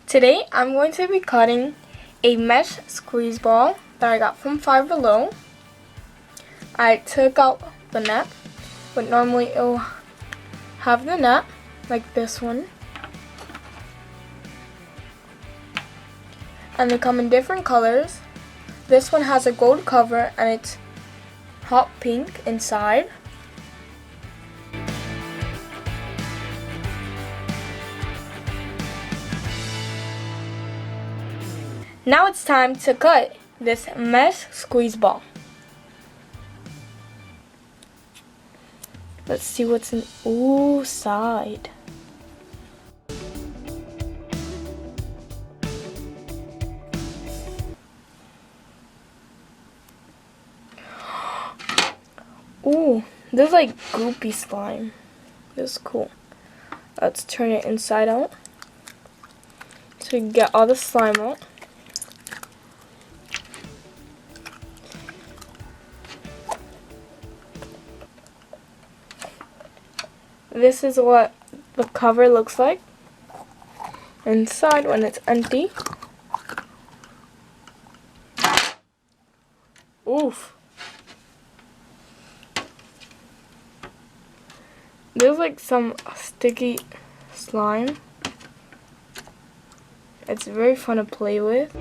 Today I'm going to be cutting a mesh squeeze ball that I got from Five Below. I took out the net, but normally it'll have the net like this one. And they come in different colors. This one has a gold cover and it's hot pink inside. Now it's time to cut this mesh squeeze ball. Let's see what's in side. Ooh, this is like goopy slime. This is cool. Let's turn it inside out so we can get all the slime out. This is what the cover looks like inside when it's empty. Oof. There's like some sticky slime. It's very fun to play with.